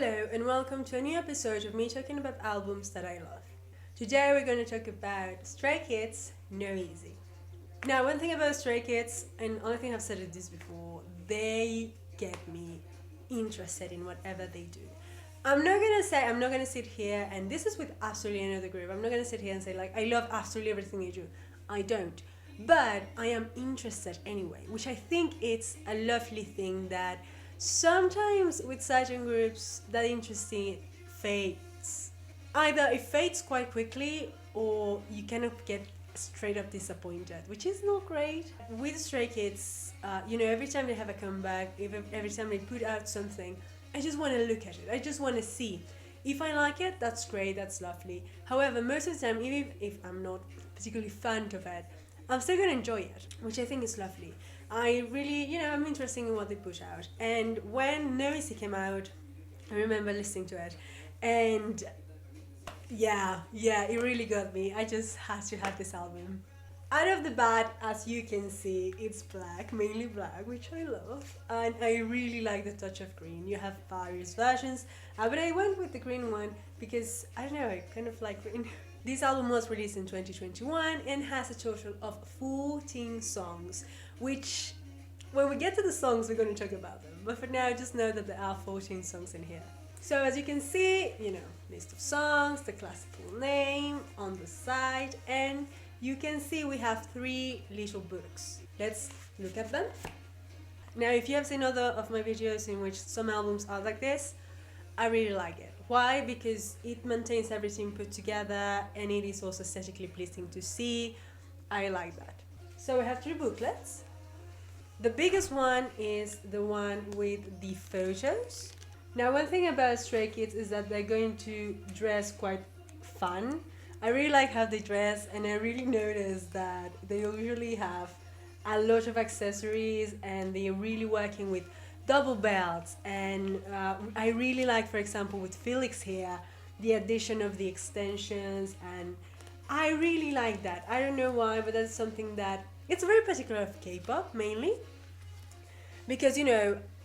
Hello and welcome to a new episode of me talking about albums that I love. Today we're going to talk about StrayKids, NoEasy. Now, one thing about StrayKids, and only thing I've said it this before, they get me interested in whatever they do. I'm not gonna sit here, and this is with absolutely another group. I'm not gonna sit here and say like I love absolutely everything they do. I don't, but I am interested anyway, which I think it's a lovely thing that sometimes with certain groups that interesting fades. Either it fades quite quickly, or you kind of get straight up disappointed, which is not great. With Stray Kids, every time they have a comeback, every time they put out something, I just want to look at it. I just want to see. If I like it, that's great, that's lovely. However, most of the time, even if I'm not particularly fond of it, I'm still going to enjoy it, which I think is lovely. I really, I'm interested in what they put out. And when NoEasy came out, I remember listening to it. And yeah, it really got me. I just had to have this album. Out of the bat, as you can see, it's black, mainly black, which I love. And I really like the touch of green. You have various versions, but I went with the green one because, I don't know, I kind of like green. This album was released in 2021 and has a total of 14 songs, which, when we get to the songs, we're going to talk about them. But for now, just know that there are 14 songs in here. So as you can see, list of songs, the classical name on the side, and you can see we have 3 little books. Let's look at them. Now, if you have seen other of my videos in which some albums are like this, I really like it. Why? Because it maintains everything put together and it is also aesthetically pleasing to see. I like that. So we have 3 booklets. The biggest one is the one with the photos. Now, one thing about Stray Kids is that they're going to dress quite fun. I really like how they dress, and I really notice that they usually have a lot of accessories and they're really working with double belts. And I really like, for example, with Felix here, the addition of the extensions, and I really like that. I don't know why, but that's something that it's very particular of K-pop mainly. Because,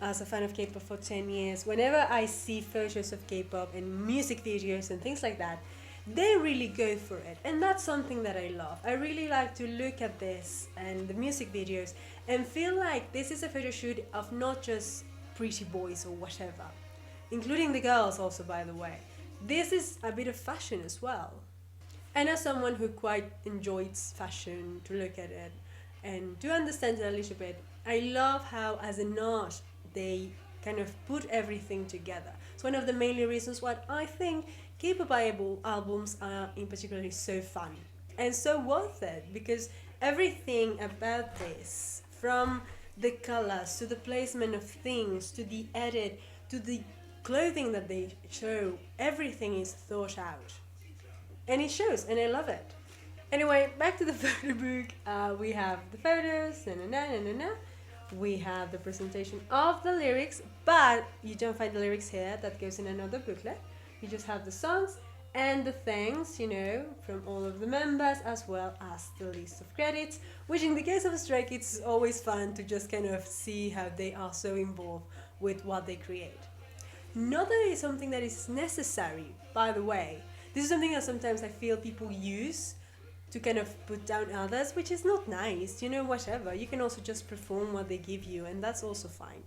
as a fan of K-pop for 10 years, whenever I see photos of K-pop and music videos and things like that, they really go for it. And that's something that I love. I really like to look at this and the music videos and feel like this is a photo shoot of not just pretty boys or whatever, including the girls also, by the way. This is a bit of fashion as well. And as someone who quite enjoys fashion, to look at it and to understand it a little bit, I love how, as an art, they kind of put everything together. It's one of the mainly reasons why I think K-pop albums are in particularly so fun and so worth it, because everything about this, from the colors to the placement of things to the edit to the clothing that they show, everything is thought out. And it shows, and I love it. Anyway, back to the photo book. We have the photos, we have the presentation of the lyrics, but you don't find the lyrics here, that goes in another booklet. You just have the songs and the thanks, from all of the members, as well as the list of credits, which in the case of Stray Kids is always fun to just kind of see how they are so involved with what they create. Not that it is something that is necessary, by the way. This is something that sometimes I feel people use to kind of put down others, which is not nice, whatever. You can also just perform what they give you, and that's also fine.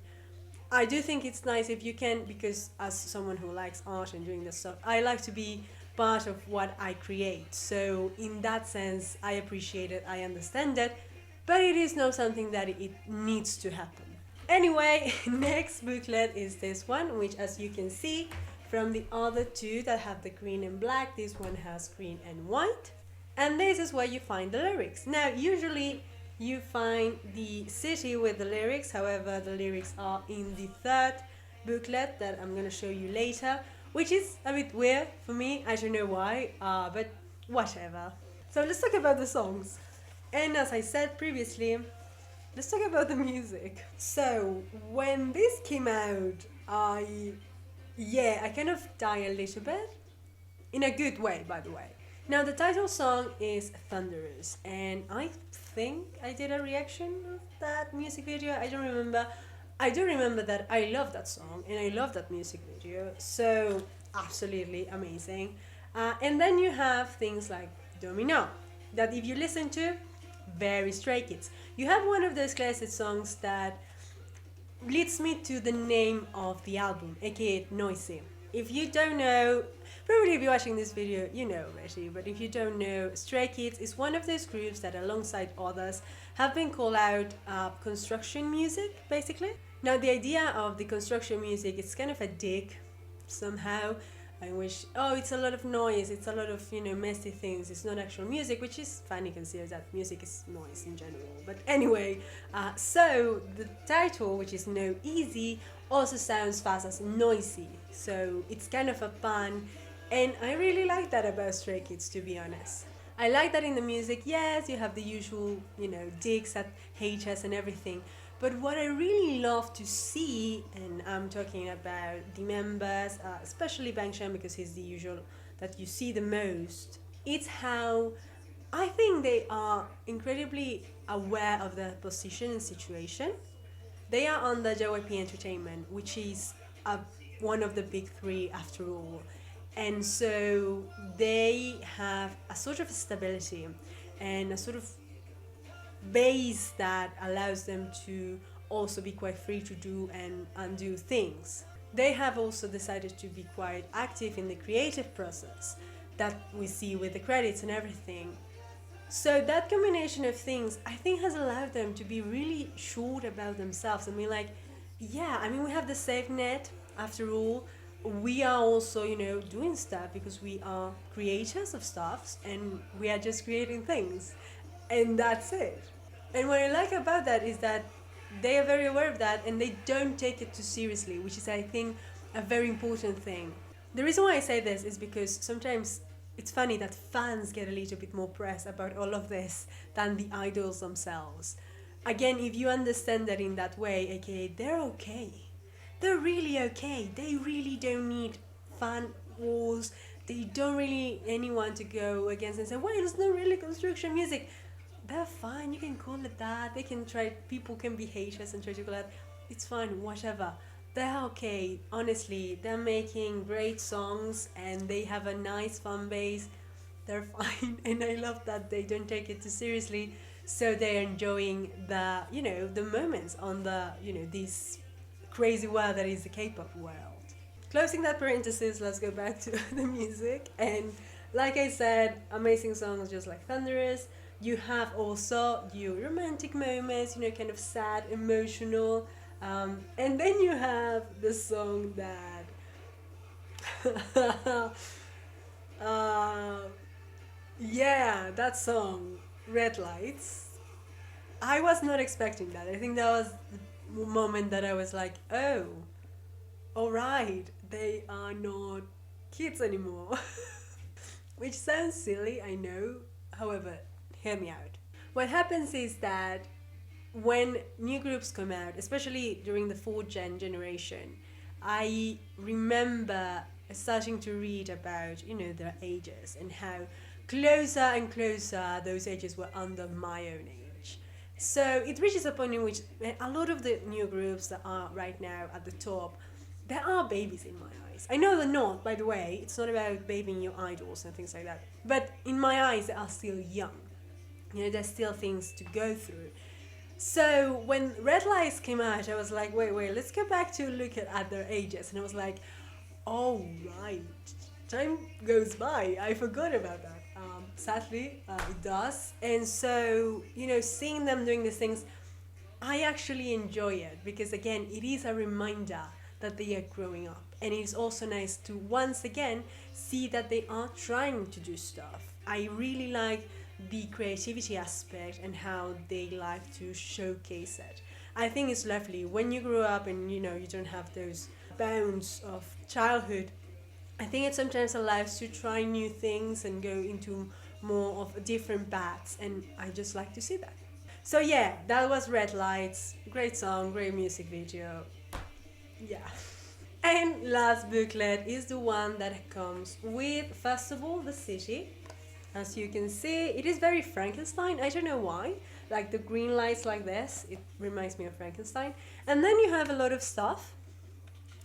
I do think it's nice if you can, because as someone who likes art and doing this stuff, I like to be part of what I create. So in that sense, I appreciate it, I understand it, but it is not something that it needs to happen. Anyway, next booklet is this one, which, as you can see from the other 2 that have the green and black, this one has green and white. And this is where you find the lyrics. Now, usually you find the city with the lyrics. However, the lyrics are in the 3rd booklet that I'm going to show you later, which is a bit weird for me. I don't know why, but whatever. So let's talk about the songs. And as I said previously, let's talk about the music. So when this came out, I kind of died a little bit. In a good way, by the way. Now, the title song is Thunderous, and I think I did a reaction of that music video. I don't remember. I do remember that I love that song and I love that music video. So absolutely amazing. And then you have things like Domino, that if you listen to, very Stray Kids. You have one of those classic songs that leads me to the name of the album, aka Noisy. If you don't know, probably if you're watching this video, you know already, but if you don't know, Stray Kids is one of those groups that, alongside others, have been called out construction music, basically. Now, the idea of the construction music is kind of a dig somehow, in which, oh, it's a lot of noise, it's a lot of, messy things, it's not actual music, which is funny considering that music is noise in general. But anyway, so the title, which is NoEasy, also sounds fast as noisy, so it's kind of a pun, and I really like that about Stray Kids, to be honest. I like that in the music, yes, you have the usual, digs at HS and everything, but what I really love to see, and I'm talking about the members, especially Bang Chan because he's the usual that you see the most, it's how I think they are incredibly aware of their position and situation. They are under JYP Entertainment, which is one of the big three after all. And so they have a sort of stability and a sort of base that allows them to also be quite free to do and undo things. They have also decided to be quite active in the creative process that we see with the credits and everything. So that combination of things, I think, has allowed them to be really sure about themselves. I mean, like, yeah, I mean, we have the safe net after all. We are also, doing stuff because we are creators of stuff and we are just creating things. And that's it. And what I like about that is that they are very aware of that and they don't take it too seriously, which is, I think, a very important thing. The reason why I say this is because sometimes it's funny that fans get a little bit more press about all of this than the idols themselves. Again, if you understand that in that way, aka they're okay. They're really okay. They really don't need fan wars. They don't really anyone to go against and say, well, it's not really construction music. They're fine, you can call it that. They can try, people can be haters and try to call it, it's fine, whatever. They're okay, honestly. They're making great songs and they have a nice fan base. They're fine, and I love that they don't take it too seriously. So they're enjoying the, the moments on the, this crazy world that is the K-pop world. Closing that parenthesis, let's go back to the music. And like I said, amazing songs just like Thunderous. You have also your romantic moments, kind of sad, emotional. And then you have the song that... yeah, that song, Red Lights. I was not expecting that. I think that was the moment that I was like, oh, alright, they are not kids anymore. Which sounds silly, I know. However, hear me out. What happens is that when new groups come out, especially during the 4th generation, I remember starting to read about, their ages and how closer and closer those ages were under my own age. So it reaches a point in which a lot of the new groups that are right now at the top, they are babies in my eyes. I know they're not, by the way. It's not about babying your idols and things like that. But in my eyes, they are still young. There's still things to go through. So when Red Lights came out, I was like, wait, let's go back to look at their ages. And I was like, oh, right. Time goes by. I forgot about that. Sadly, it does. And so, seeing them doing these things, I actually enjoy it. Because again, it is a reminder that they are growing up. And it's also nice to once again see that they are trying to do stuff. I really like the creativity aspect and how they like to showcase it. I think it's lovely when you grow up and you don't have those bounds of childhood. I think it sometimes allows you to try new things and go into more of different paths, and I just like to see that. So yeah, that was Red Lights. Great song, great music video. Yeah. And last booklet is the one that comes with, first of all, the city. As you can see, it is very Frankenstein. I don't know why, like the green lights like this. It reminds me of Frankenstein. And then you have a lot of stuff,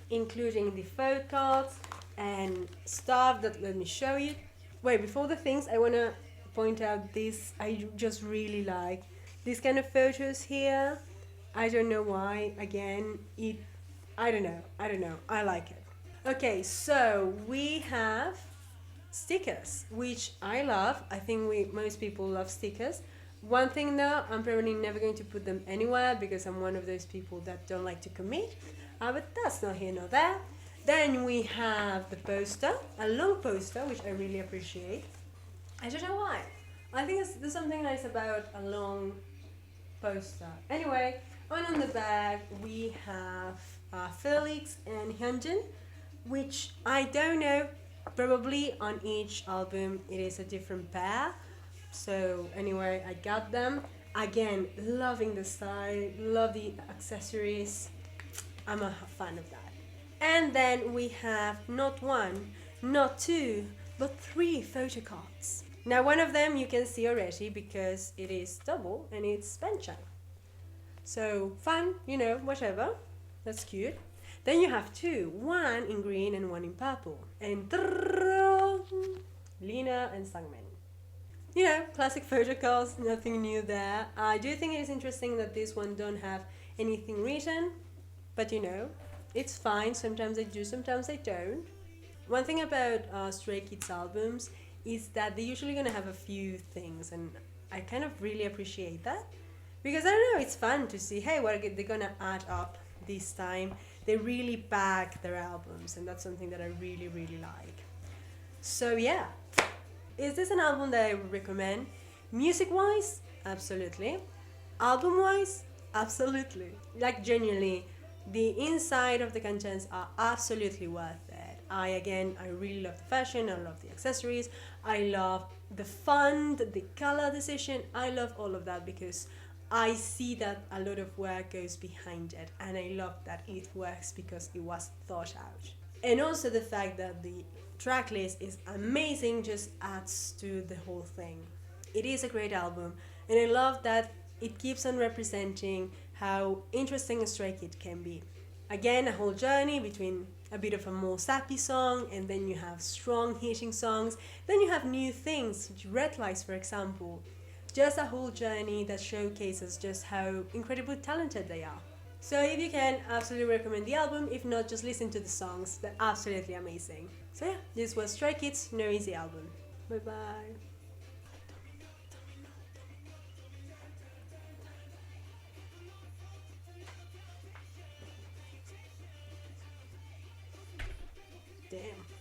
including the photo cards and stuff that, let me show you. Wait, before the things, I want to point out this. I just really like these kind of photos here. I don't know why. Again, I don't know. I like it. Okay, so we have stickers, which I love. I think most people love stickers. One thing though, I'm probably never going to put them anywhere because I'm one of those people that don't like to commit. But that's not here nor there. Then we have the poster, a long poster, which I really appreciate. I don't know why. I think there's something nice about a long poster. Anyway, on the back we have Felix and Hyunjin, which I don't know. Probably on each album it is a different pair. So anyway, I got them. Again, loving the style, love the accessories. I'm a fan of that. And then we have not one, not two, but 3 photo cards. Now one of them you can see already because it is double and it's Benchang. So fun, whatever. That's cute. Then you have 2, one in green and one in purple. And Lina and Sangmin. Classic photo cards, nothing new there. I do think it is interesting that this one don't have anything written, but it's fine. Sometimes I do, sometimes I don't. One thing about StrayKids albums is that they're usually gonna have a few things, and I kind of really appreciate that because I don't know, it's fun to see, hey, what they're gonna add up this time. They really back their albums, and that's something that I really, really like. So yeah, is this an album that I would recommend? Music-wise, absolutely. Album-wise, absolutely. Like genuinely, the inside of the contents are absolutely worth it. I really love the fashion, I love the accessories, I love the font, the color decision, I love all of that because I see that a lot of work goes behind it, and I love that it works because it was thought out. And also the fact that the track list is amazing just adds to the whole thing. It is a great album, and I love that it keeps on representing how interesting a Stray Kid can be. Again, a whole journey between a bit of a more sappy song, and then you have strong hitting songs, then you have new things, Red Lights for example. Just a whole journey that showcases just how incredibly talented they are. So if you can, absolutely recommend the album. If not, just listen to the songs. They're absolutely amazing. So yeah, this was StrayKids NoEasy Album. Bye bye. Damn.